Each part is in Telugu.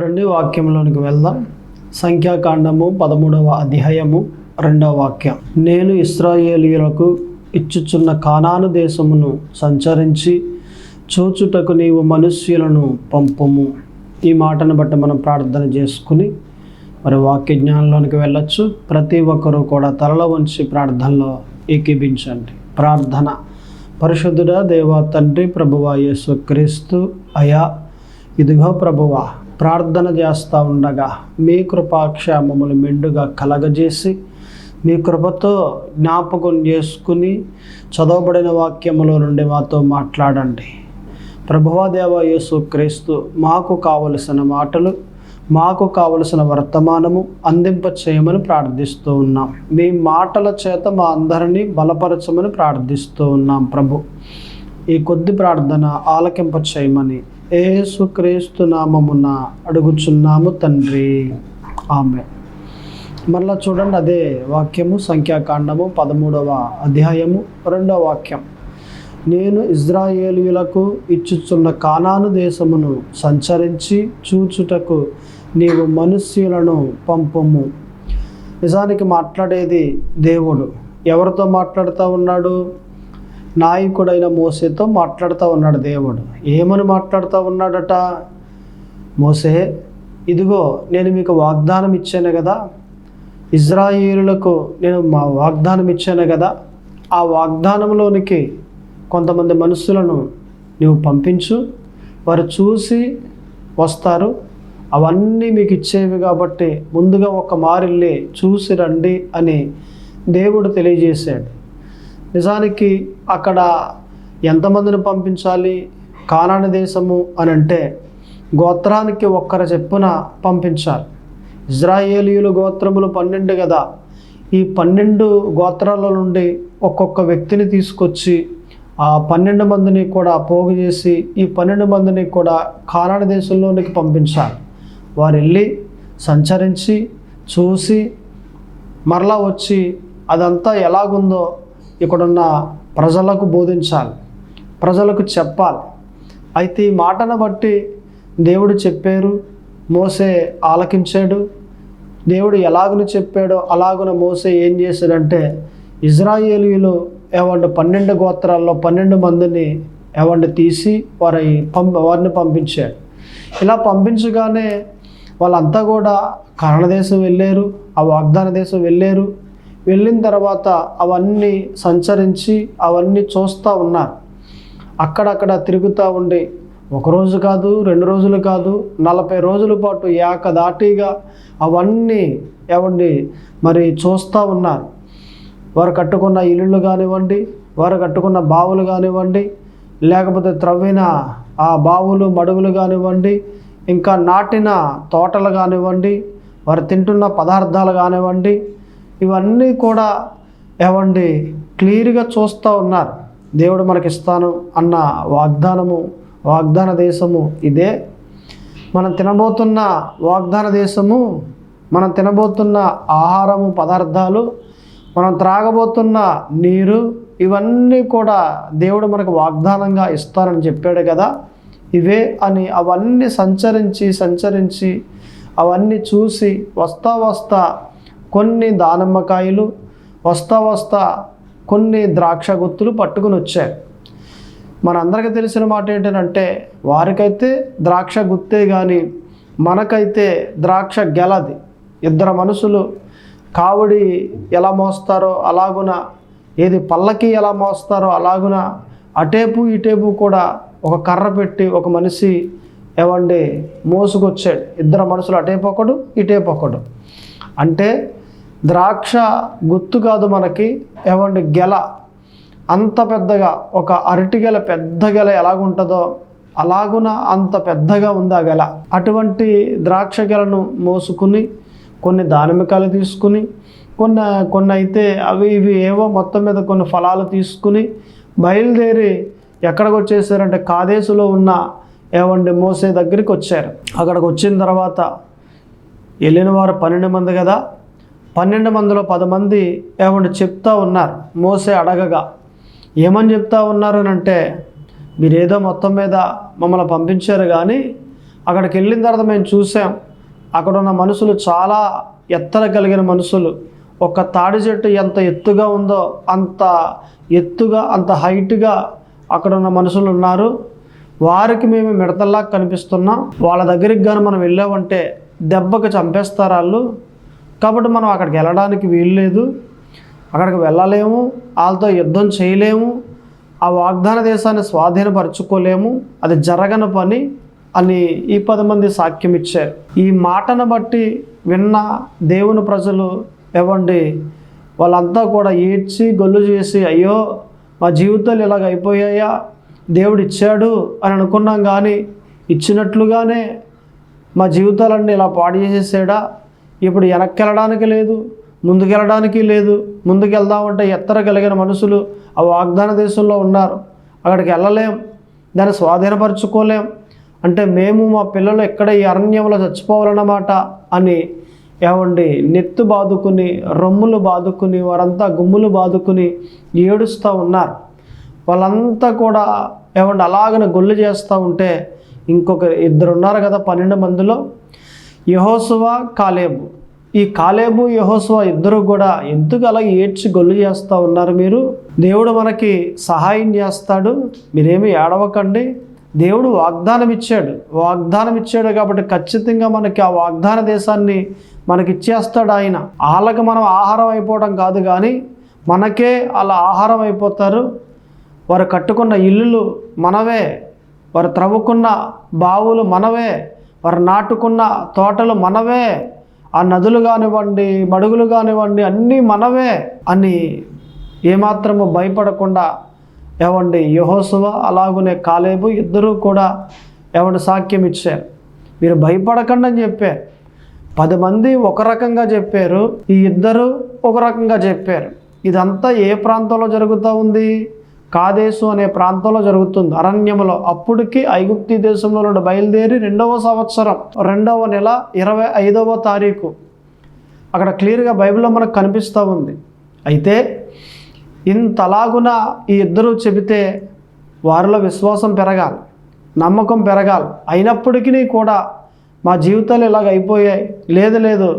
చూడండి, వాక్యంలోనికి వెళ్దాం. సంఖ్యాకాండము 13వ అధ్యాయము 2వ వాక్యం. నేను ఇశ్రాయేలీయులకు ఇచ్చుచున్న కానాను దేశమును సంచరించి చూచుటకు నీవు మనుష్యులను పంపుము. ఈ మాటను బట్టి మనం ప్రార్థన చేసుకుని మరి వాక్య జ్ఞానంలోనికి వెళ్ళొచ్చు. ప్రతి ఒక్కరూ కూడా తలలో వంచి ప్రార్థనలో ఏకీభించండి. ప్రార్థన. పరిశుద్ధుడా దేవా తండ్రి, ప్రభువా యేసుక్రీస్తు అయా, ఇదిగో ప్రభువా, ప్రార్థన చేస్తూ ఉండగా మీ కృపాక్షేమములు మెండుగా కలగజేసి మీ కృపతో జ్ఞాపకం చేసుకుని చదవబడిన వాక్యములో నుండి మాతో మాట్లాడండి. ప్రభువా దేవ యేసుక్రీస్తు, మాకు కావలసిన మాటలు, మాకు కావలసిన వర్తమానము అందింప చేయమని ప్రార్థిస్తూ ఉన్నాం. మీ మాటల చేత మా అందరినీ బలపరచమని ప్రార్థిస్తూ ఉన్నాం. ప్రభు, ఈ కొద్ది ప్రార్థన ఆలకింప చేయమని యేసుక్రీస్తు నామమున అడుగుచున్నాము తండ్రి, ఆమేన్. మరలా చూడండి, అదే వాక్యము, సంఖ్యాకాండము 13వ అధ్యాయము 2వ వాక్యం. నేను ఇశ్రాయేలీయులకు ఇచ్చుచున్న కానాను దేశమును సంచరించి చూచుటకు నీవు మనుష్యులను పంపుము. నిజానికి మాట్లాడేది దేవుడు. ఎవరితో మాట్లాడుతూ ఉన్నాడు? నాయకుడైన మోసేతో మాట్లాడుతూ ఉన్నాడు దేవుడు. ఏమని మాట్లాడుతూ ఉన్నాడట? మోసే, ఇదిగో నేను మీకు వాగ్దానం ఇచ్చాను కదా, ఇశ్రాయేలులకు నేను మా వాగ్దానం ఇచ్చాను కదా, ఆ వాగ్దానంలోనికి కొంతమంది మనుషులను నీవు పంపించు, వారు చూసి వస్తారు, అవన్నీ మీకు ఇచ్చేవి కాబట్టి ముందుగా ఒక మారిల్లి చూసి రండి అని దేవుడు తెలియజేశాడు. నిజానికి అక్కడ ఎంతమందిని పంపించాలి? కానాను దేశము అని అంటే గోత్రానికి ఒక్కరు చెప్పున పంపించాలి. ఇశ్రాయేలీయుల గోత్రములు 12 కదా. ఈ 12 గోత్రాల నుండి ఒక్కొక్క వ్యక్తిని తీసుకొచ్చి ఆ 12 మందిని కూడా పోగు చేసి ఈ 12 మందిని కూడా కానాను దేశంలోనికి పంపించాలి. వారు వెళ్ళి సంచరించి చూసి మరలా వచ్చి అదంతా ఎలాగుందో ఇక్కడున్న ప్రజలకు బోధించాలి, ప్రజలకు చెప్పాలి. అయితే ఈ మాటను బట్టి దేవుడు చెప్పారు, మోసే ఆలకించాడు. దేవుడు ఎలాగున చెప్పాడో అలాగున మోసే ఏం చేశాడంటే ఇశ్రాయేలీయులు 12 గోత్రాల్లో 12 మందిని తీసి వారిని పంపించాడు. ఇలా పంపించగానే వాళ్ళంతా కూడా కానాను దేశం వెళ్ళారు, ఆ వాగ్దాన దేశం వెళ్ళారు. వెళ్ళిన తర్వాత అవన్నీ సంచరించి అవన్నీ చూస్తూ ఉన్నారు. అక్కడక్కడ తిరుగుతూ ఉండి ఒకరోజు కాదు, 2 రోజులు కాదు, 40 రోజుల పాటు ఏకదాటిగా అవన్నీ మరి చూస్తూ ఉన్నారు. వారు కట్టుకున్న ఇల్లులు కానివ్వండి, వారు కట్టుకున్న బావులు కానివ్వండి, లేకపోతే త్రవ్విన ఆ బావులు మడుగులు కానివ్వండి, ఇంకా నాటిన తోటలు కానివ్వండి, వారు తింటున్న పదార్థాలు కానివ్వండి, ఇవన్నీ కూడా క్లియర్గా చూస్తూ ఉన్నారు. దేవుడు మనకిస్తాను అన్న వాగ్దాన దేశము ఇదే. మనం తినబోతున్న వాగ్దాన దేశము, మనం తినబోతున్న ఆహారము, పదార్థాలు, మనం త్రాగబోతున్న నీరు, ఇవన్నీ కూడా దేవుడు మనకు వాగ్దానంగా ఇస్తానని చెప్పాడు కదా. ఇవే అని అవన్నీ సంచరించి అవన్నీ చూసి వస్తా కొన్ని దానిమ్మకాయలు, వస్తా కొన్ని ద్రాక్ష గుత్తులు పట్టుకుని వచ్చారు. మనందరికీ తెలిసిన మాట ఏంటంటే వారికైతే ద్రాక్ష గుత్తే కానీ మనకైతే ద్రాక్ష గెలది. 2 మనుషులు కావడి ఎలా మోస్తారో అలాగున, ఏది పల్లకి ఎలా మోస్తారో అలాగున అటేపు ఇటేపు కూడా ఒక కర్ర పెట్టి ఒక మనిషి మోసుకొచ్చాడు. 2 మనుషులు అటేపు ఒకడు ఇటేపు ఒకడు. అంటే ద్రాక్ష గుత్తు కాదు మనకి, గెల అంత పెద్దగా, ఒక అరటి గెల పెద్ద గెల ఎలాగుంటుందో అలాగున అంత పెద్దగా ఉంది ఆ గెల. అటువంటి ద్రాక్ష గెలను మోసుకుని కొన్ని దానిమ్మకాయలు తీసుకుని కొన్ని అయితే అవి ఇవి ఏవో మొత్తం మీద కొన్ని ఫలాలు తీసుకుని బయలుదేరి ఎక్కడికి వచ్చేసారంటే కాదేశులో ఉన్న మోసే దగ్గరికి వచ్చారు. అక్కడికి వచ్చిన తర్వాత వెళ్ళిన వారు 12 మంది కదా. 12 మందిలో 10 మంది చెప్తా ఉన్నారు. మోసే అడగగా ఏమని చెప్తా ఉన్నారు అని అంటే, మీరేదో మొత్తం మీద మమ్మల్ని పంపించారు కానీ అక్కడికి వెళ్ళిన తర్వాత మేము చూసాం, అక్కడ ఉన్న మనుషులు చాలా ఎత్తర కలిగిన మనుషులు. ఒక తాడి చెట్టు ఎంత ఎత్తుగా ఉందో అంత ఎత్తుగా, అంత హైట్గా అక్కడ ఉన్న మనుషులు ఉన్నారు. వారికి మేము మిడతల్లా కనిపిస్తున్నాం. వాళ్ళ దగ్గరికి కానీ మనం వెళ్ళామంటే దెబ్బకి చంపేస్తారు వాళ్ళు. కాబట్టి మనం అక్కడికి వెళ్ళడానికి వీల్లేదు, అక్కడికి వెళ్ళలేము, వాళ్ళతో యుద్ధం చేయలేము, ఆ వాగ్దాన దేశాన్ని స్వాధీనపరచుకోలేము, అది జరగని పని అని ఈ 10 మంది సాక్ష్యం ఇచ్చారు. ఈ మాటను బట్టి విన్న దేవుని ప్రజలు వాళ్ళంతా కూడా ఏడ్చి గొల్లు చేసి, అయ్యో మా జీవితాలు ఇలాగ అయిపోయాయా, దేవుడు ఇచ్చాడు అని అనుకున్నాం కానీ ఇచ్చినట్లుగానే మా జీవితాలన్నీ ఇలా పాడు చేసేసాడా, ఇప్పుడు వెనక్కి వెళ్ళడానికి లేదు, ముందుకెళ్ళడానికి లేదు. ముందుకెళ్దామంటే ఎత్తర కలిగిన మనుషులు ఆ వాగ్దాన దేశంలో ఉన్నారు, అక్కడికి వెళ్ళలేం, దాన్ని స్వాధీనపరచుకోలేం. అంటే మేము మా పిల్లలు ఎక్కడ ఈ అరణ్యంలో చచ్చిపోవాలన్నమాట అని నెత్తు బాదుకుని, రొమ్ములు బాదుకుని, వారంతా గుమ్ములు బాదుకుని ఏడుస్తూ ఉన్నారు. వాళ్ళంతా కూడా అలాగనే గొల్లు చేస్తూ ఉంటే ఇంకొక 2 ఉన్నారు కదా 12 మందిలో, యెహోషువ, కాలేబు. ఈ కాలేబు, యెహోషువ ఇద్దరు కూడా ఎందుకు అలా ఏడ్చి గొల్లు చేస్తూ ఉన్నారు? మీరు, దేవుడు మనకి సహాయం చేస్తాడు, మీరేమీ ఏడవకండి. దేవుడు వాగ్దానం ఇచ్చాడు కాబట్టి ఖచ్చితంగా మనకి ఆ వాగ్దాన దేశాన్ని మనకి ఇచ్చేస్తాడు ఆయన. వాళ్ళకి మనం ఆహారం అయిపోవడం కాదు కానీ మనకే అలా ఆహారం అయిపోతారు. వారు కట్టుకున్న ఇల్లులు మనవే, వారు త్రవ్వుకున్న బావులు మనవే, వారు నాటుకున్న తోటలు మనవే, ఆ నదులు కానివ్వండి, మడుగులు కానివ్వండి అన్నీ మనవే అని ఏమాత్రము భయపడకుండా యెహోషువ అలాగునే కాలేబు ఇద్దరూ కూడా సాక్ష్యం ఇచ్చారు. మీరు భయపడకండి అని చెప్పారు. 10 మంది ఒక రకంగా చెప్పారు, ఈ ఇద్దరు ఒక రకంగా చెప్పారు. ఇదంతా ఏ ప్రాంతంలో జరుగుతూ ఉంది? కాదేశు అనే ప్రాంతంలో జరుగుతుంది, అరణ్యములో. అప్పటికి ఐగుప్తీ దేశంలో నుండి బయలుదేరి 2వ సంవత్సరం 2వ నెల 25వ తారీఖు అక్కడ క్లియర్గా బైబిల్లో మనకు కనిపిస్తూ ఉంది. అయితే ఇంతలాగున ఈ ఇద్దరు చెబితే వారిలో విశ్వాసం పెరగాలి, నమ్మకం పెరగాలి. అయినప్పటికీ కూడా మా జీవితాలు ఇలాగ అయిపోయాయి, లేదు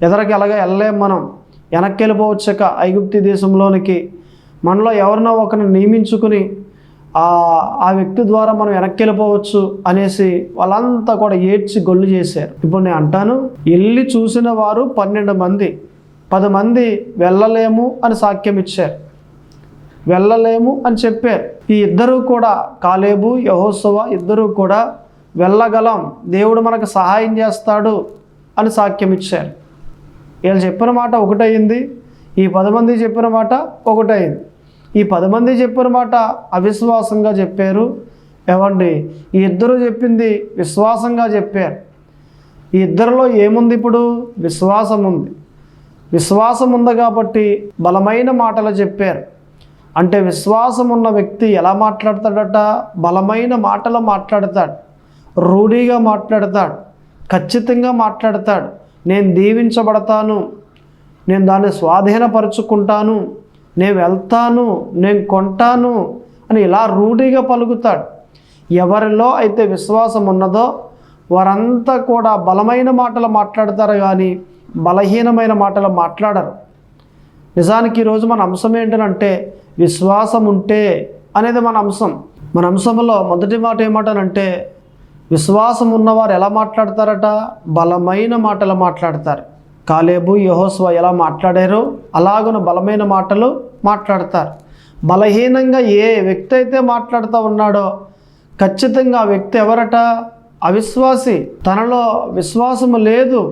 ఎదరికి ఎలాగ వెళ్ళలేం, మనం వెనక్కి వెళ్ళిపోవచ్చాక ఐగుప్తీ దేశంలోనికి, మనలో ఎవరినో ఒకరిని నియమించుకుని ఆ వ్యక్తి ద్వారా మనం వెనక్కి వెళ్ళిపోవచ్చు అనేసి వాళ్ళంతా కూడా ఏడ్చి గొల్లు చేశారు. ఇప్పుడు నేను అంటాను, వెళ్ళి చూసిన వారు 12 మంది, 10 మంది వెళ్ళలేము అని సాక్ష్యం ఇచ్చారు, వెళ్ళలేము అని చెప్పారు. ఈ ఇద్దరు కూడా కాలేబు, యెహోషువ ఇద్దరు కూడా వెళ్ళగలం, దేవుడు మనకు సహాయం చేస్తాడు అని సాక్ష్యం ఇచ్చారు. వీళ్ళు చెప్పిన మాట ఒకటయింది, ఈ 10 మంది చెప్పిన మాట ఒకటయింది. ఈ 10 మంది చెప్పిన మాట అవిశ్వాసంగా చెప్పారు. ఈ ఇద్దరు చెప్పింది విశ్వాసంగా చెప్పారు. ఈ ఇద్దరిలో ఏముంది? ఇప్పుడు విశ్వాసం ఉంది. విశ్వాసం ఉంది కాబట్టి బలమైన మాటలు చెప్పారు. అంటే విశ్వాసం ఉన్న వ్యక్తి ఎలా మాట్లాడతాడట? బలమైన మాటలు మాట్లాడతాడు, రూఢిగా మాట్లాడతాడు, ఖచ్చితంగా మాట్లాడతాడు. నేను దీవించబడతాను, నేను దాన్ని స్వాధీనపరుచుకుంటాను, నేను వెళ్తాను, నేను కొంటాను అని ఇలా రూఢిగా పలుకుతాడు. ఎవరిలో అయితే విశ్వాసం ఉన్నదో వారంతా కూడా బలమైన మాటలు మాట్లాడతారు కానీ బలహీనమైన మాటలు మాట్లాడరు. నిజానికి ఈరోజు మన అంశం ఏంటంటే విశ్వాసం ఉంటే అనేది మన అంశం. మన అంశంలో మొదటి మాట ఏమంటానంటే, విశ్వాసం ఉన్నవారు ఎలా మాట్లాడతారట? బలమైన మాటలు మాట్లాడతారు. కాలేబు, యెహోషువ ఎలా మాట్లాడారో అలాగున బలమైన మాటలు మాట్లాడతారు. బలహీనంగా ఏ వ్యక్తి అయితే మాట్లాడుతూ ఉన్నాడో ఖచ్చితంగా ఆ వ్యక్తి ఎవరట? అవిశ్వాసి, తనలో విశ్వాసము లేదు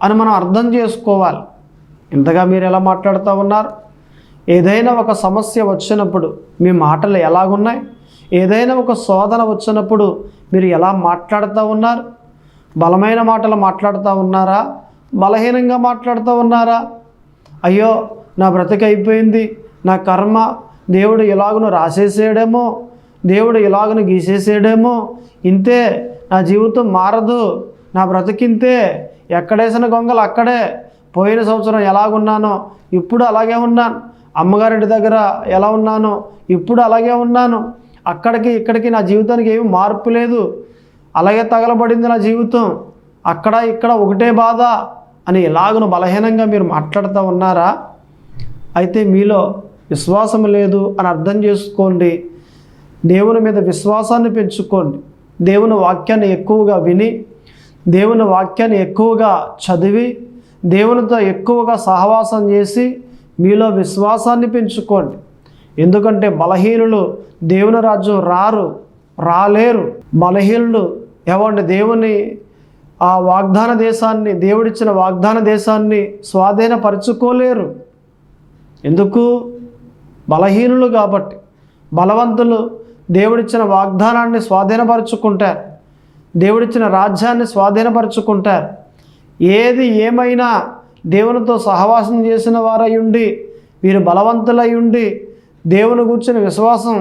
అని మనం అర్థం చేసుకోవాలి. ఇంతగా మీరు ఎలా మాట్లాడుతూ ఉన్నారు? ఏదైనా ఒక సమస్య వచ్చినప్పుడు మీ మాటలు ఎలాగున్నాయి? ఏదైనా ఒక శోధన వచ్చినప్పుడు మీరు ఎలా మాట్లాడుతూ ఉన్నారు? బలమైన మాటలు మాట్లాడుతూ ఉన్నారా? బలహీనంగా మాట్లాడుతూ ఉన్నారా? అయ్యో నా బ్రతికి అయిపోయింది, నా కర్మ, దేవుడు ఇలాగును రాసేసాడేమో, దేవుడు ఇలాగును గీసేసాడేమో, ఇంతే, నా జీవితం మారదు, నా బ్రతికింతే, ఎక్కడేసిన గొంగలు అక్కడే, పోయిన సంవత్సరం ఎలాగున్నానో ఇప్పుడు అలాగే ఉన్నాను, అమ్మగారింటి దగ్గర ఎలా ఉన్నానో ఇప్పుడు అలాగే ఉన్నాను, అక్కడికి ఇక్కడికి నా జీవితానికి ఏమీ మార్పు లేదు, అలాగే తగలబడింది నా జీవితం, అక్కడ ఇక్కడ ఒకటే బాధ అని ఎలాగను బలహీనంగా మీరు మాట్లాడుతూ ఉన్నారా? అయితే మీలో విశ్వాసం లేదు అని అర్థం చేసుకోండి. దేవుని మీద విశ్వాసాన్ని పెంచుకోండి. దేవుని వాక్యాన్ని ఎక్కువగా విని, దేవుని వాక్యాన్ని ఎక్కువగా చదివి, దేవునితో ఎక్కువగా సహవాసం చేసి మీలో విశ్వాసాన్ని పెంచుకోండి. ఎందుకంటే బలహీనులు దేవుని రాజ్యం రాలేరు. బలహీనులు దేవుని ఆ వాగ్దాన దేశాన్ని, దేవుడిచ్చిన వాగ్దాన దేశాన్ని స్వాధీనపరచుకోలేరు. ఎందుకు? బలహీనులు కాబట్టి. బలవంతులు దేవుడిచ్చిన వాగ్దానాన్ని స్వాధీనపరుచుకుంటారు, దేవుడిచ్చిన రాజ్యాన్ని స్వాధీనపరుచుకుంటారు. ఏది ఏమైనా దేవునితో సహవాసం చేసిన వారయ్యుండి, వీరు బలవంతులయ్యుండి, దేవుని గురించిన విశ్వాసం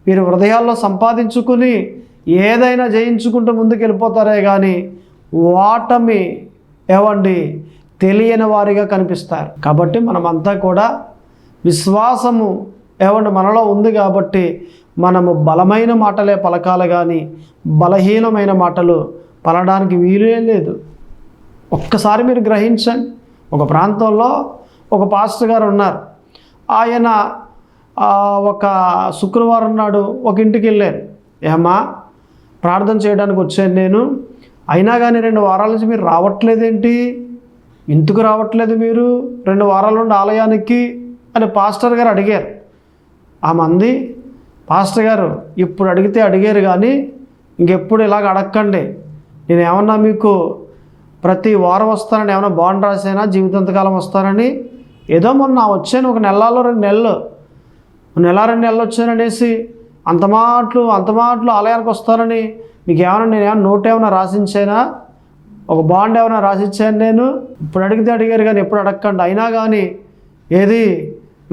వీరు హృదయాల్లో సంపాదించుకుని ఏదైనా జయించుకుంటూ ముందుకు వెళ్ళిపోతారే కానీ ఓటమి తెలియని వారిగా కనిపిస్తారు. కాబట్టి మనమంతా కూడా విశ్వాసము మనలో ఉంది కాబట్టి మనము బలమైన మాటలే పలకాలి కానీ బలహీనమైన మాటలు పలడానికి వీలే లేదు. ఒక్కసారి మీరు గ్రహించండి. ఒక ప్రాంతంలో ఒక పాస్టర్ గారు ఉన్నారు. ఆయన ఒక శుక్రవారం నాడు ఒక ఇంటికి వెళ్ళారు. ఏమ్మా, ప్రార్థన చేయడానికి వచ్చాను నేను, అయినా కానీ 2 వారాల నుంచి మీరు రావట్లేదేంటి? ఎందుకు రావట్లేదు మీరు 2 వారాల నుండి ఆలయానికి అని పాస్టర్ గారు అడిగారు. ఆ మంది, పాస్టర్ గారు ఇప్పుడు అడిగితే అడిగారు కానీ ఇంకెప్పుడు ఇలాగ అడగకండి. నేను ఏమన్నా మీకు ప్రతి వారం వస్తానని ఏమన్నా బాండ్ రాసానా జీవితాంతకాలం వస్తానని? ఏదో మొన్న వచ్చాను, ఒక నెలలో 2 నెలలు, నెల 2 నెలలు వచ్చాననేసి అంత మాటలు ఆలయానికి వస్తానని మీకు నేనేమన్నా నోట్ ఏమైనా రాసించానా? ఒక బాండ్ ఏమైనా రాసిచ్చాను నేను? ఇప్పుడు అడిగితే అడిగారు కానీ ఎప్పుడు అడగకండి. అయినా కానీ ఏది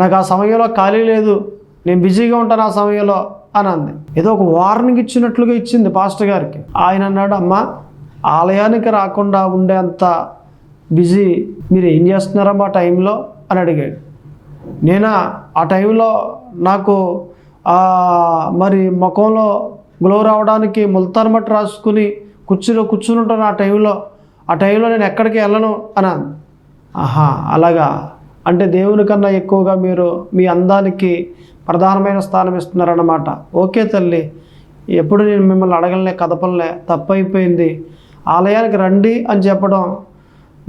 నాకు ఆ సమయంలో ఖాళీ లేదు, నేను బిజీగా ఉంటాను ఆ సమయంలో అని అంది. ఏదో ఒక వార్నింగ్ ఇచ్చినట్లుగా ఇచ్చింది పాస్టర్ గారికి. ఆయన అన్నాడు, అమ్మా, ఆలయానికి రాకుండా ఉండేంత బిజీ మీరు ఏం చేస్తున్నారమ్మా ఆ టైంలో అని అడిగాడు. నేనా ఆ టైంలో నాకు మరి ముఖంలో గ్లో రావడానికి ముల్తాన్ మట్టి రాసుకుని కుర్చీలో కూర్చుని ఉంటాను ఆ టైంలో నేను ఎక్కడికి వెళ్ళను అని. ఆహా, అలాగా అంటే దేవుని కన్నా ఎక్కువగా మీరు మీ అందానికి ప్రధానమైన స్థానం ఇస్తున్నారన్నమాట. ఓకే తల్లి, ఎప్పుడు నేను మిమ్మల్ని అడగలే, కదపలే, తప్పైపోయింది, ఆలయానికి రండి అని చెప్పడం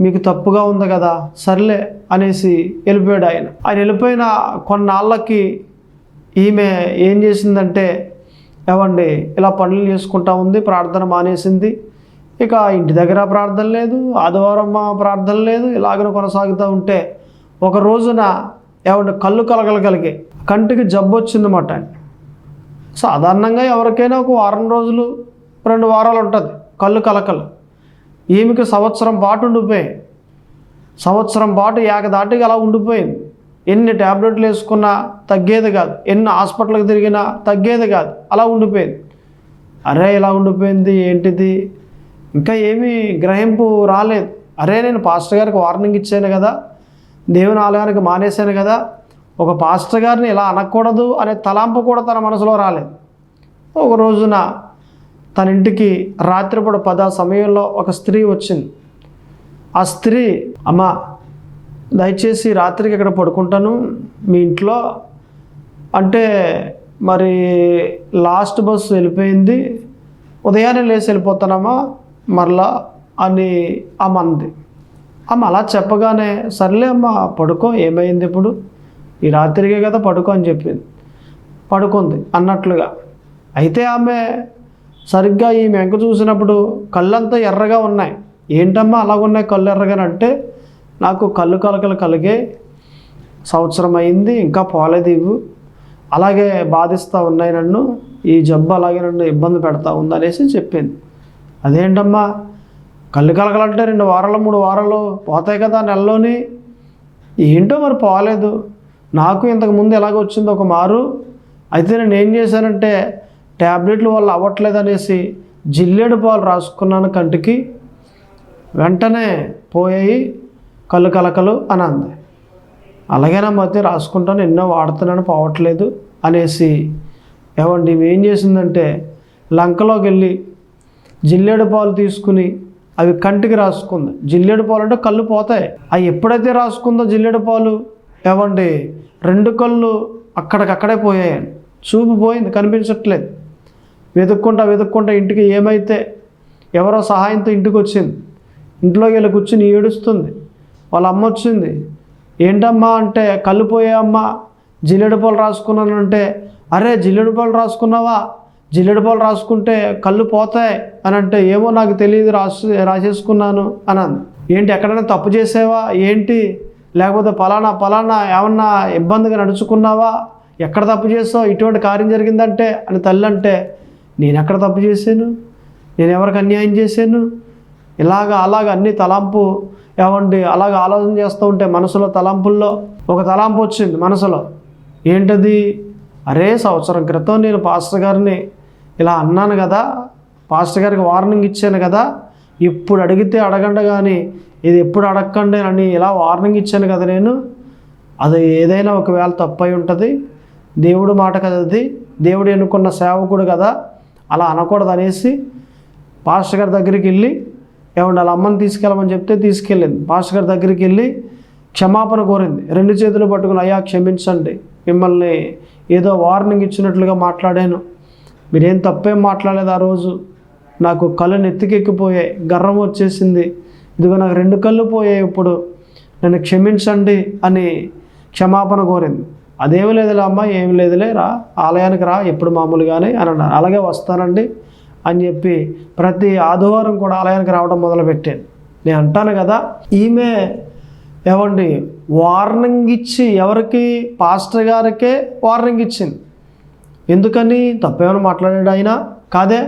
మీకు తప్పుగా ఉంది కదా, సర్లే అనేసి వెళ్ళిపోయాడు ఆయన. వెళ్ళిపోయిన కొన్నాళ్ళకి ఈమె ఏం చేసిందంటే ఇలా పనులు చేసుకుంటా ఉంది, ప్రార్థన మానేసింది. ఇక ఇంటి దగ్గర ప్రార్థన లేదు, ఆదివారం ప్రార్థన లేదు, ఇలాగనే కొనసాగుతూ ఉంటే ఒక రోజున కళ్ళు కలగలిగే కంటికి జబ్బు వచ్చిందన్నమాట. సాధారణంగా ఎవరికైనా ఒక వారం రోజులు 2 వారాలు ఉంటుంది కళ్ళు కలకలు. ఈమెకి సంవత్సరం పాటు ఉండిపోయాయి. సంవత్సరం పాటు ఏకదాటిగా అలా ఉండిపోయింది. ఎన్ని ట్యాబ్లెట్లు వేసుకున్నా తగ్గేది కాదు, ఎన్ని హాస్పిటల్కి తిరిగినా తగ్గేది కాదు, అలా ఉండిపోయింది. అరే, ఇలా ఉండిపోయింది ఏంటిది? ఇంకా ఏమీ గ్రహింపు రాలేదు. అరే, నేను పాస్టర్ గారికి వార్నింగ్ ఇచ్చాను కదా, దేవుని ఆలయానికి మానేశాను కదా, ఒక పాస్టర్ గారిని ఇలా అనకూడదు అనే తలాంపు కూడా తన మనసులో రాలేదు. ఒక రోజున తన ఇంటికి రాత్రిపూట 10 సమయంలో ఒక స్త్రీ వచ్చింది. ఆ స్త్రీ, అమ్మా, దయచేసి రాత్రికి ఇక్కడ పడుకుంటాను మీ ఇంట్లో అంటే, మరి లాస్ట్ బస్సు వెళ్ళిపోయింది, ఉదయాన్నే లేచి వెళ్ళిపోతానమ్మా మరలా అని అమ్మంది. అమ్మ అలా చెప్పగానే, సర్లే అమ్మ పడుకో, ఏమైంది ఇప్పుడు, ఈ రాత్రికే కదా, పడుకో అని చెప్పింది. పడుకుంది అన్నట్లుగా. అయితే ఆమె సరిగ్గా ఈ మెంక చూసినప్పుడు కళ్ళంతా ఎర్రగా ఉన్నాయి. ఏంటమ్మా అలాగున్నాయి కళ్ళు ఎర్రగానంటే, నాకు కళ్ళు కలకలు కలిగే సంవత్సరం అయింది, ఇంకా పోలేదు, ఇవి అలాగే బాధిస్తూ ఉన్నాయి నన్ను, ఈ జబ్బు అలాగే నన్ను ఇబ్బంది పెడతా ఉంది అనేసి చెప్పింది. అదేంటమ్మా కళ్ళు కలకలంటే 2 వారాలు 3 వారాలు పోతాయి కదా నెలలోని, ఏంటో మరి పోలేదు, నాకు ఇంతకుముందు ఎలాగ వచ్చిందో ఒక మారు. అయితే నేను ఏం చేశానంటే ట్యాబ్లెట్లు వల్ల అవ్వట్లేదు అనేసి జిల్లేడు పాలు రాసుకున్నాను కంటికి, వెంటనే పోయాయి కళ్ళు కలకలు అని అంది. అలాగేనమ్మా అయితే రాసుకుంటాను, ఎన్నో వాడుతున్నాను, పోవట్లేదు అనేసి. ఏమండి ఏం చేసిందంటే లంకలోకి వెళ్ళి జిల్లేడు పాలు తీసుకుని అవి కంటికి రాసుకుంది. జిల్లేడు పాలు అంటే కళ్ళు పోతాయి. అవి ఎప్పుడైతే రాసుకుందో జిల్లేడు పాలు, ఏమండి, 2 కళ్ళు అక్కడికక్కడే పోయాయండి. చూపు పోయింది, కనిపించట్లేదు. వెతుక్కుంటా ఇంటికి ఏమైతే ఎవరో సహాయంతో ఇంటికి వచ్చింది. ఇంట్లోకి వెళ్ళి కూర్చుని ఏడుస్తుంది. వాళ్ళ అమ్మ వచ్చింది. ఏంటమ్మా అంటే, కళ్ళు పోయాయమ్మా, జిల్లేడు పాలు రాసుకున్నానంటే, అరే జిల్లేడు పాలు రాసుకున్నావా, జిల్లేడు పాలు రాసుకుంటే కళ్ళు పోతాయి అని అంటే, ఏమో నాకు తెలియదు, రాసేసుకున్నాను అని అంది. ఏంటి, ఎక్కడైనా తప్పు చేసావా ఏంటి, లేకపోతే పలానా ఏమన్నా ఇబ్బందిగా నడుచుకున్నావా, ఎక్కడ తప్పు చేసావు, ఇటువంటి కార్యం జరిగిందంటే అని తల్లి అంటే, నేను ఎక్కడ తప్పు చేశాను, నేను ఎవరికి అన్యాయం చేశాను, అలాగ అన్ని తలంపు, ఏమండి, అలాగ ఆలోచన చేస్తూ ఉంటే మనసులో తలంపుల్లో ఒక తలంపు వచ్చింది మనసులో. ఏంటది, అరే సంవత్సరం క్రితం నేను పాస్టర్ గారిని ఇలా అన్నాను కదా, పాస్టర్ గారికి వార్నింగ్ ఇచ్చాను కదా, ఇప్పుడు అడిగితే అడగండి కానీ ఇది ఎప్పుడు అడగండి అని ఇలా వార్నింగ్ ఇచ్చాను కదా నేను, అది ఏదైనా ఒకవేళ తప్పు అయి ఉంటుంది, దేవుడు మాట కదా, అది దేవుడు ఎన్నుకున్న సేవకుడు కదా, అలా అనకూడదు అనేసి పాస్టర్ గారి దగ్గరికి వెళ్ళి, ఏమంటే వాళ్ళ అమ్మని తీసుకెళ్ళమని చెప్తే తీసుకెళ్ళింది. పాస్టర్ గారి దగ్గరికి వెళ్ళి క్షమాపణ కోరింది. 2 చేతులు పట్టుకుని, అయ్యా క్షమించండి, మిమ్మల్ని ఏదో వార్నింగ్ ఇచ్చినట్లుగా మాట్లాడాను, మీరేం తప్పేం మాట్లాడలేదు, ఆ రోజు నాకు కళ్ళు నెత్తికెక్కిపోయాయి, గర్వం వచ్చేసింది, ఇదిగో నాకు 2 కళ్ళు పోయాయి, ఇప్పుడు నన్ను క్షమించండి అని క్షమాపణ కోరింది. అదేమి లేదులే అమ్మ, ఏమి లేదులే, రా ఆలయానికి రా ఎప్పుడు మామూలుగానే అని అన్నారు. అలాగే వస్తానండి అని చెప్పి ప్రతి ఆదివారం కూడా ఆలయానికి రావడం మొదలుపెట్టాను. నేను అంటాను కదా, ఈమె ఏమండి వార్నింగ్ ఇచ్చి, ఎవరికి, పాస్టర్ గారికే వార్నింగ్ ఇచ్చింది. ఎందుకని, తప్పేమైనా మాట్లాడాడు ఆయన కాదే,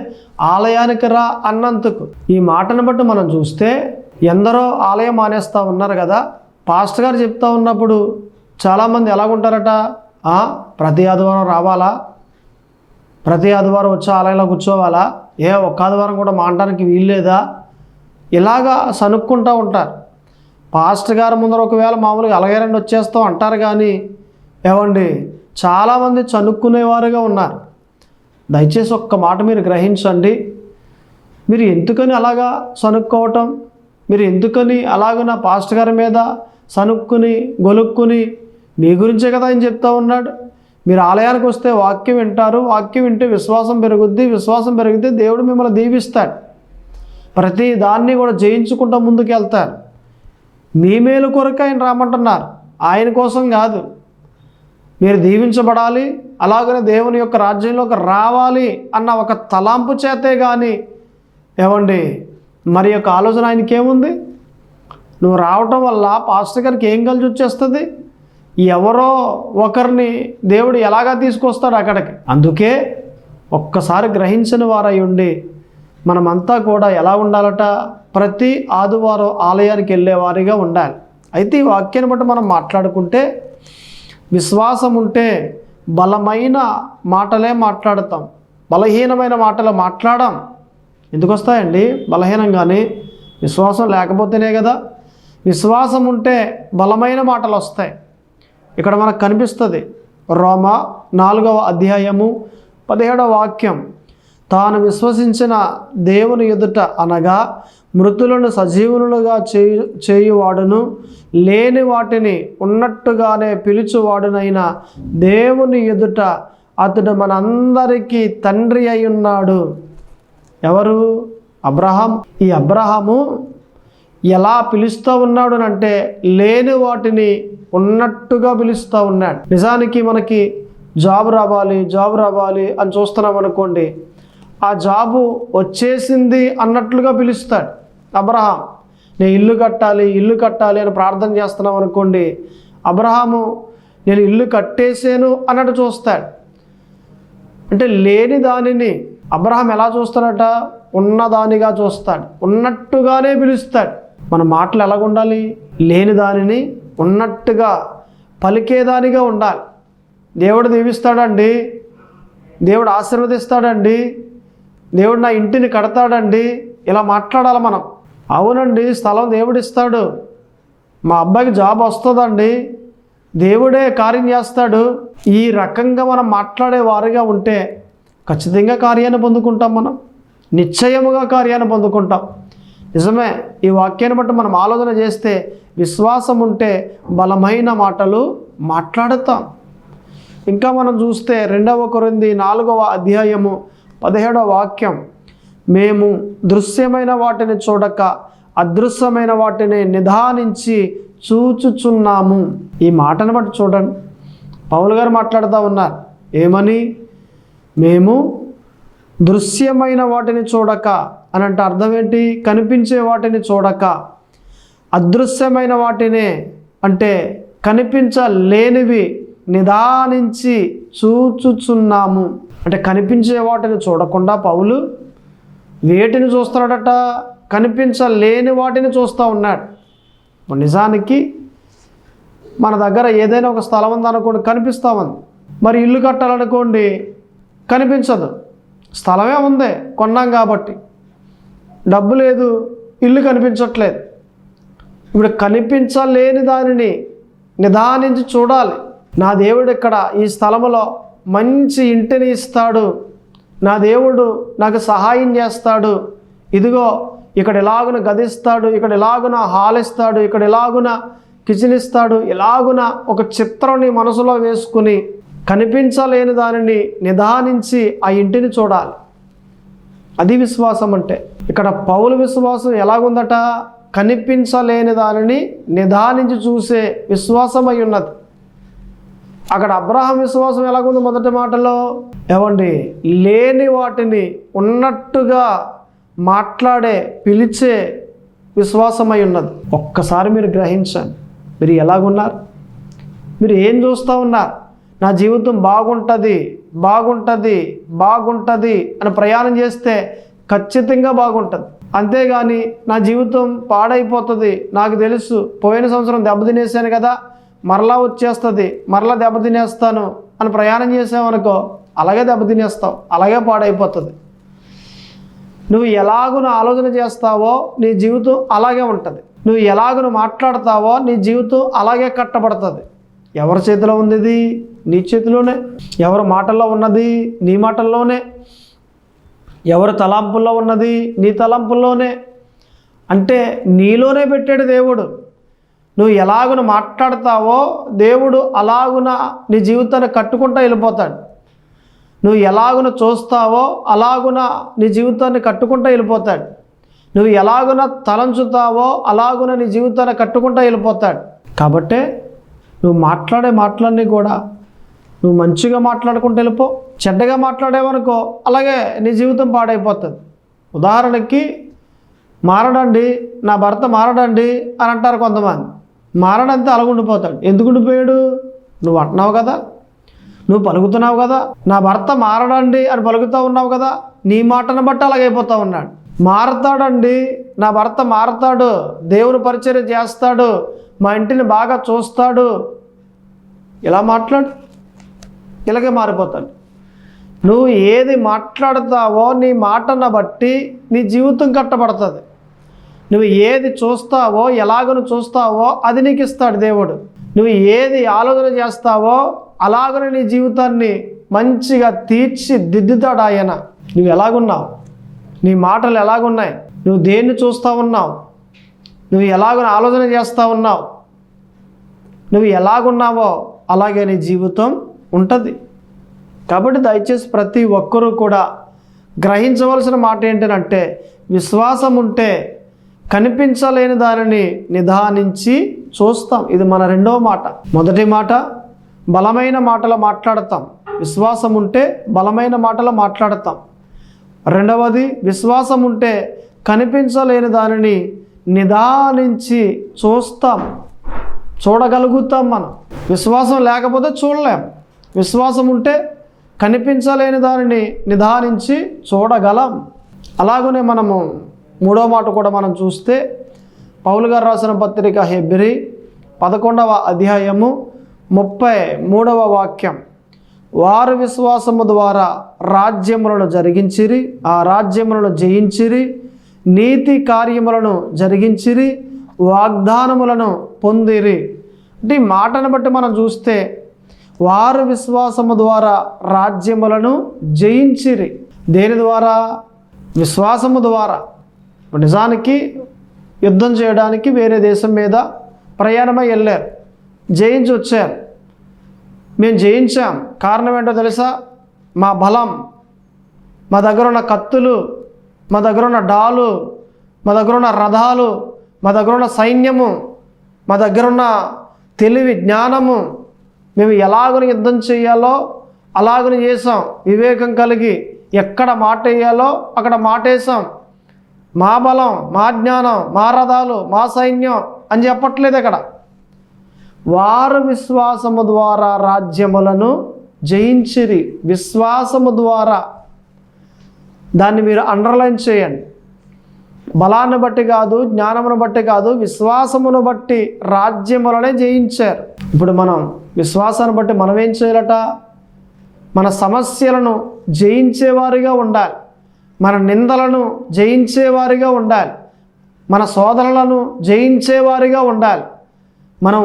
ఆలయానికి రా అన్నందుకు. ఈ మాటను బట్టి మనం చూస్తే ఎందరో ఆలయం మానేస్తూ ఉన్నారు కదా. పాస్టర్ గారు చెప్తా ఉన్నప్పుడు చాలామంది ఎలాగుంటారట, ప్రతి ఆదివారం రావాలా, ప్రతి ఆదివారం వచ్చి ఆలయంలో కూర్చోవాలా, ఒక్క ఆదివారం కూడా మానడానికి వీల్లేదా, ఇలాగా సనుక్కుంటూ ఉంటారు. పాస్టర్ గారు ముందర ఒకవేళ మామూలుగా అలాగేనండి వచ్చేస్తాం అంటారు కానీ, ఏమండి, చాలామంది చనుక్కునేవారుగా ఉన్నారు. దయచేసి ఒక్క మాట మీరు గ్రహించండి. మీరు ఎందుకని అలాగా సనుక్కోవటం, మీరు ఎందుకని అలాగ నా పాస్టర్ గారి మీద సనుక్కుని గొలుక్కుని, మీ గురించే కదా ఆయన చెప్తా ఉన్నాడు. మీరు ఆలయానికి వస్తే వాక్యం వింటారు, వాక్యం వింటే విశ్వాసం పెరుగుద్ది, విశ్వాసం పెరిగితే దేవుడు మిమ్మల్ని దీవిస్తాడు, ప్రతి దాన్ని కూడా జయించుకుంటూ ముందుకు వెళ్తారు. మీ మేలు కొరకు ఆయన రామంటున్నారు, ఆయన కోసం కాదు. మీరు దీవించబడాలి, అలాగనే దేవుని యొక్క రాజ్యంలోకి రావాలి అన్న ఒక తలాంపు చేతే కానీ, ఏమండి, మరి యొక్క ఆలోచన ఆయనకి ఏముంది, నువ్వు రావటం వల్ల పాస్టర్ గారికి ఏం కలిసి వచ్చేస్తుంది, ఎవరో ఒకరిని దేవుడు ఎలాగా తీసుకొస్తాడు అక్కడికి. అందుకే ఒక్కసారి గ్రహించిన వారై ఉండి మనమంతా కూడా ఎలా ఉండాలట, ప్రతి ఆదివారం ఆలయానికి వెళ్ళేవారిగా ఉండాలి. అయితే ఈ వాక్యాన్ని బట్టి మనం మాట్లాడుకుంటే, విశ్వాసం ఉంటే బలమైన మాటలే మాట్లాడతాం, బలహీనమైన మాటలు మాట్లాడాం. ఎందుకు వస్తాయండి బలహీనంగానే, విశ్వాసం లేకపోతేనే కదా. విశ్వాసం ఉంటే బలమైన మాటలు వస్తాయి. ఇక్కడ మనకు కనిపిస్తుంది, రోమా 4వ అధ్యాయము 17వ వాక్యం, తాను విశ్వసించిన దేవుని ఎదుట అనగా మృతులను సజీవులుగా చేయువాడును, లేని వాటిని ఉన్నట్టుగానే పిలుచువాడునైన దేవుని ఎదుట అతడు మనందరికీ తండ్రి అయి ఉన్నాడు. ఎవరు, అబ్రహాం. ఈ అబ్రహాము ఎలా పిలుస్తూ ఉన్నాడు అంటే, లేని వాటిని ఉన్నట్టుగా పిలుస్తూ ఉన్నాడు. నిజానికి మనకి జాబ్ రావాలి అని చూస్తున్నాం అనుకోండి, ఆ జాబు వచ్చేసింది అన్నట్లుగా పిలుస్తాడు అబ్రహాం. నేను ఇల్లు కట్టాలి అని ప్రార్థన చేస్తున్నాం అనుకోండి, అబ్రహాము నేను ఇల్లు కట్టేసాను అన్నట్టు చూస్తాడు. అంటే లేని దానిని అబ్రహాం ఎలా చూస్తాడట, ఉన్నదానిగా చూస్తాడు, ఉన్నట్టుగానే పిలుస్తాడు. మన మాటలు ఎలాగుండాలి, లేని దానిని ఉన్నట్టుగా పలికేదానిగా ఉండాలి. దేవుడు దీవిస్తాడండి, దేవుడు ఆశీర్వదిస్తాడండి, దేవుడు నా ఇంటిని కడతాడండి, ఇలా మాట్లాడాలి మనం. అవునండి, స్థలం దేవుడిస్తాడు, మా అబ్బాయికి జాబ్ వస్తుందండి, దేవుడే కార్యం చేస్తాడు, ఈ రకంగా మనం మాట్లాడే వారిగా ఉంటే ఖచ్చితంగా కార్యాన్ని పొందుకుంటాం మనం. నిశ్చయముగా కార్యాన్ని పొందుకుంటాం. నిజమే, ఈ వాక్యాన్ని బట్టి మనం ఆలోచన చేస్తే విశ్వాసం ఉంటే బలమైన మాటలు మాట్లాడతాం. ఇంకా మనం చూస్తే 2 కొరింథీ 4వ అధ్యాయము 17వ వాక్యం, మేము దృశ్యమైన వాటిని చూడక అదృశ్యమైన వాటిని నిదానించి చూచుచున్నాము. ఈ మాటను బట్టి చూడండి, పౌలు గారు మాట్లాడుతూ ఉన్నారు. ఏమని? మేము దృశ్యమైన వాటిని చూడక అని అంటే అర్థం ఏంటి? కనిపించే వాటిని చూడక, అదృశ్యమైన వాటినే అంటే కనిపించలేనివి నిదానించి చూచుచున్నాము. అంటే కనిపించే వాటిని చూడకుండా పౌలు వేటిని చూస్తున్నాడట? కనిపించలేని వాటిని చూస్తూ ఉన్నాడు. నిజానికి మన దగ్గర ఏదైనా ఒక స్థలం ఉందనుకోండి, కనిపిస్తూ ఉంది. మరి ఇల్లు కట్టాలనుకోండి, కనిపించదు. స్థలమే ఉంది, కొన్నాం కాబట్టి. డబ్బు లేదు, ఇల్లు కనిపించట్లేదు. ఇప్పుడు కనిపించలేని దానిని నిదానించి చూడాలి. నా దేవుడు ఇక్కడ ఈ స్థలంలో మంచి ఇంటిని ఇస్తాడు, నా దేవుడు నాకు సహాయం చేస్తాడు, ఇదిగో ఇక్కడ ఎలాగున గదిస్తాడు, ఇక్కడ ఎలాగున హాల్ ఇస్తాడు, ఇక్కడ ఎలాగున కిచెన్ ఇస్తాడు, ఎలాగున ఒక చిత్రాన్ని మనసులో వేసుకుని కనిపించలేని దానిని నిదానించి ఆ ఇంటిని చూడాలి. అది విశ్వాసం అంటే. ఇక్కడ పౌలు విశ్వాసం ఎలాగుందట? కనిపించలేని దానిని నిదానించి చూసే విశ్వాసం అయి ఉన్నది. అక్కడ అబ్రహాం విశ్వాసం ఎలాగుంది? మొదటి మాటలో ఏమండి, లేని వాటిని ఉన్నట్టుగా మాట్లాడే, పిలిచే విశ్వాసమై ఉన్నది. ఒక్కసారి మీరు గ్రహించండి, మీరు ఎలాగున్నారు? మీరు ఏం చూస్తూ ఉన్నారు? నా జీవితం బాగుంటుంది బాగుంటుంది బాగుంటుంది అని ప్రయాణం చేస్తే ఖచ్చితంగా బాగుంటుంది. అంతేగాని నా జీవితం పాడైపోతుంది, నాకు తెలుసు, పోయిన సంవత్సరం దెబ్బతినేసాను కదా, మరలా వచ్చేస్తుంది, మరలా దెబ్బతినేస్తాను అని ప్రయాణం చేసావనుకో, అలాగే దెబ్బతినేస్తావు, అలాగే పాడైపోతుంది. నువ్వు ఎలాగున ఆలోచన చేస్తావో నీ జీవితం అలాగే ఉంటుంది. నువ్వు ఎలాగున మాట్లాడతావో నీ జీవితం అలాగే కట్టబడుతుంది. ఎవరి చేతిలో ఉంది? ఇది నీ చేతిలోనే. ఎవరి మాటల్లో ఉన్నది? నీ మాటల్లోనే. ఎవరి తలంపుల్లో ఉన్నది? నీ తలంపుల్లోనే. అంటే నీలోనే పెట్టాడు దేవుడు. నువ్వు ఎలాగున మాట్లాడతావో దేవుడు అలాగున నీ జీవితాన్ని కట్టుకుంటూ వెళ్ళిపోతాడు. నువ్వు ఎలాగున చూస్తావో అలాగున నీ జీవితాన్ని కట్టుకుంటూ వెళ్ళిపోతాడు. నువ్వు ఎలాగున తలంచుతావో అలాగున నీ జీవితాన్ని కట్టుకుంటూ వెళ్ళిపోతాడు. కాబట్టే నువ్వు మాట్లాడే మాటలన్నీ కూడా నువ్వు మంచిగా మాట్లాడుకుంటూ వెళ్ళిపో. చెడ్డగా మాట్లాడేవనుకో అలాగే నీ జీవితం పాడైపోతుంది. ఉదాహరణకి, మారడండి, నా భర్త మారడండి అని అంటారు కొంతమంది. మారడంతే అలాగుండిపోతాడు. ఎందుకు ఉండిపోయాడు? నువ్వు అంటున్నావు కదా, నువ్వు పలుకుతున్నావు కదా, నా భర్త మారడండి అని పలుకుతూ ఉన్నావు కదా, నీ మాటను బట్టి అలాగైపోతూ ఉన్నాడు. మారతాడండి, నా భర్త మారతాడు, దేవుని పరిచర్య చేస్తాడు, మా ఇంటిని బాగా చూస్తాడు, ఇలా మాట్లాడు, ఇలాగే మారిపోతాడు. నువ్వు ఏది మాట్లాడతావో నీ మాటను బట్టి నీ జీవితం కట్టబడుతుంది. నువ్వు ఏది చూస్తావో, ఎలాగను చూస్తావో అది నీకు ఇస్తాడు దేవుడు. నువ్వు ఏది ఆలోచన చేస్తావో అలాగనే నీ జీవితాన్ని మంచిగా తీర్చిదిద్దుతాడు ఆయన. నువ్వు ఎలాగున్నావు? నీ మాటలు ఎలాగున్నాయి? నువ్వు దేన్ని చూస్తూ ఉన్నావు? నువ్వు ఎలాగ ఆలోచన చేస్తూ ఉన్నావు? నువ్వు ఎలాగున్నావో అలాగే నీ జీవితం ఉంటుంది. కాబట్టి దయచేసి ప్రతి ఒక్కరూ కూడా గ్రహించవలసిన మాట ఏంటంటే, విశ్వాసం ఉంటే కనిపించలేని దానిని నిదానించి చూస్తాం. ఇది మన రెండవ మాట. మొదటి మాట, బలమైన మాటలు మాట్లాడతాం. విశ్వాసం ఉంటే బలమైన మాటలు మాట్లాడతాం. రెండవది, విశ్వాసం ఉంటే కనిపించలేని దానిని నిదానించి చూస్తాం, చూడగలుగుతాం. మనం విశ్వాసం లేకపోతే చూడలేం. విశ్వాసం ఉంటే కనిపించలేని దానిని నిదానించి చూడగలం. అలాగనే మనము మూడో మాట కూడా మనం చూస్తే, పౌలు గారు రాసిన పత్రిక హెబ్రీ 11వ అధ్యాయము 33వ వాక్యం, వారు విశ్వాసము ద్వారా రాజ్యములను జరిగించిరి, ఆ రాజ్యములను జయించిరి, నీతి కార్యములను జరిగించిరి, వాగ్దానములను పొందిరి. అంటే ఈ మాటను బట్టి మనం చూస్తే, వారు విశ్వాసము ద్వారా రాజ్యములను జయించిరి. దేని ద్వారా? విశ్వాసము ద్వారా. నిజానికి యుద్ధం చేయడానికి వేరే దేశం మీద ప్రయాణమై వెళ్ళారు, జయించి వచ్చారు. మేము జయించాం. కారణం ఏంటో తెలుసా? మా బలం, మా దగ్గర ఉన్న కత్తులు, మా దగ్గర ఉన్న డాలు, మా దగ్గర ఉన్న రథాలు, మా దగ్గర ఉన్న సైన్యము, మా దగ్గర ఉన్న తెలివి జ్ఞానము. మేము ఎలాగని యుద్ధం చేయాలో అలాగని చేసాం. వివేకం కలిగి ఎక్కడ మాట వేయాలో అక్కడ మాట వేసాం. మా బలం, మా జ్ఞానం, మా రథాలు, మా సైన్యం అని చెప్పట్లేదు ఇక్కడ. వారు విశ్వాసము ద్వారా రాజ్యములను జయించిరి. విశ్వాసము ద్వారా, దాన్ని మీరు అండర్లైన్ చేయండి. బలాన్ని బట్టి కాదు, జ్ఞానమును బట్టి కాదు, విశ్వాసమును బట్టి రాజ్యములనే జయించారు. ఇప్పుడు మనం విశ్వాసాన్ని బట్టి మనం ఏం చేయాలట? మన సమస్యలను జయించేవారిగా ఉండాలి, మన నిందలను జయించేవారిగా ఉండాలి, మన శోధనలను జయించేవారిగా ఉండాలి. మనం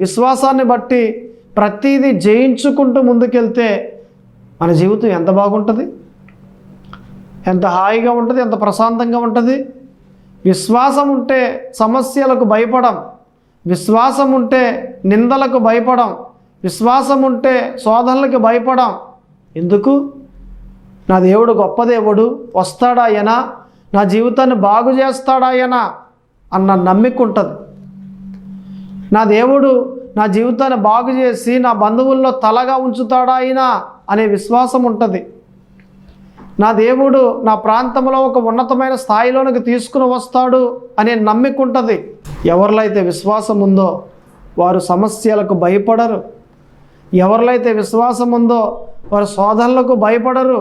విశ్వాసాన్ని బట్టి ప్రతిదీ జయించుకుంటూ ముందుకెళ్తే మన జీవితం ఎంత బాగుంటుంది, ఎంత హాయిగా ఉంటుంది, ఎంత ప్రశాంతంగా ఉంటుంది. విశ్వాసం ఉంటే సమస్యలకు భయపడం, విశ్వాసం ఉంటే నిందలకు భయపడం, విశ్వాసం ఉంటే శోధనలకు భయపడం. ఎందుకు? నా దేవుడు గొప్ప దేవుడు, వస్తాడాయన, నా జీవితాన్ని బాగు చేస్తాడాయన అన్న నమ్మిక ఉంటుంది. నా దేవుడు నా జీవితాన్ని బాగు చేసి నా బంధువుల్లో తలగా ఉంచుతాడాయన అనే విశ్వాసం ఉంటుంది. నా దేవుడు నా ప్రాంతంలో ఒక ఉన్నతమైన స్థాయిలోనికి తీసుకుని వస్తాడు అనే నమ్మిక ఉంటుంది. ఎవరిలో అయితే విశ్వాసం ఉందో వారు సమస్యలకు భయపడరు. ఎవరిలో అయితే విశ్వాసం ఉందో వారు శోధనలకు భయపడరు.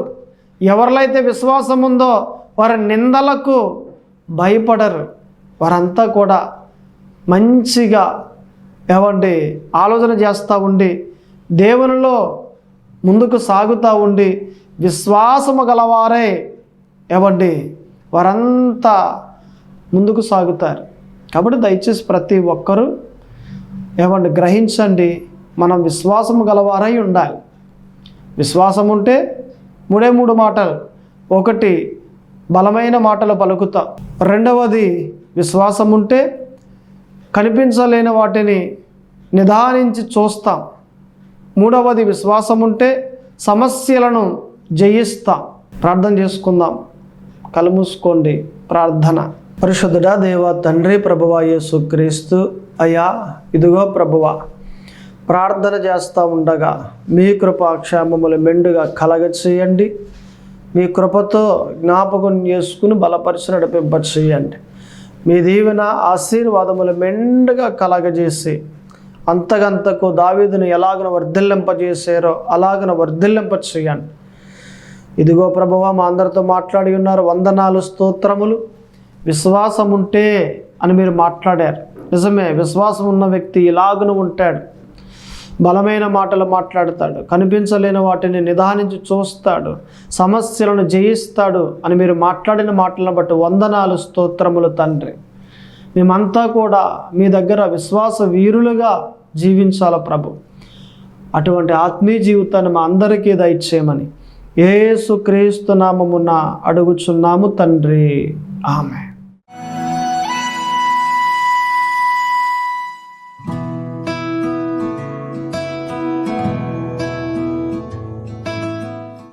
ఎవరిలో అయితే విశ్వాసం ఉందో వారి నిందలకు భయపడరు. వారంతా కూడా మంచిగా ఆలోచన చేస్తూ ఉండి దేవునిలో ముందుకు సాగుతూ ఉండి విశ్వాసము గలవారే వారంతా ముందుకు సాగుతారు. కాబట్టి దయచేసి ప్రతి ఒక్కరూ గ్రహించండి, మనం విశ్వాసము గలవారై ఉండాలి. విశ్వాసం ఉంటే మూడు మాటలు. ఒకటి, బలమైన మాటలు పలుకుతాం. రెండవది, విశ్వాసం ఉంటే కనిపించలేని వాటిని నిదానించి చూస్తాం. మూడవది, విశ్వాసం ఉంటే సమస్యలను జయిస్తాం. ప్రార్థన చేసుకుందాం. కళ్ళు మూసుకోండి. ప్రార్థన. పరిశుద్ధుడా దేవ తండ్రి, ప్రభువా యేసుక్రీస్తు అయ్యా, ఇదిగో ప్రభువా, ప్రార్థన చేస్తూ ఉండగా మీ కృపాక్షేమములు మెండుగా కలగచేయండి. మీ కృపతో జ్ఞాపకం చేసుకుని బలపరిచి నడిపింపచేయండి. మీ దీవెన ఆశీర్వాదములు మెండుగా కలగజేసి అంతకంతకు దావీదును ఎలాగన వర్ధిల్లింపజేసారో అలాగన వర్ధిల్లింపచేయండి. ఇదిగో ప్రభువా, మా అందరితో మాట్లాడి ఉన్నారు. వందనాలు, స్తోత్రములు. విశ్వాసం ఉంటే అని మీరు మాట్లాడారు. నిజమే, విశ్వాసం ఉన్న వ్యక్తి ఇలాగను ఉంటాడు. బలమైన మాటలు మాట్లాడతాడు, కనిపించలేని వాటిని నిదానించి చూస్తాడు, సమస్యలను జయిస్తాడు అని మీరు మాట్లాడిన మాటలను బట్టి వందనాలు, స్తోత్రములు తండ్రి. మేమంతా కూడా మీ దగ్గర విశ్వాస వీరులుగా జీవించాల ప్రభు. అటువంటి ఆత్మీయ జీవితాన్ని మా అందరికీ దయచేయమని యేసుక్రీస్తు నామమున అడుగుచున్నాము తండ్రి. ఆమేన్.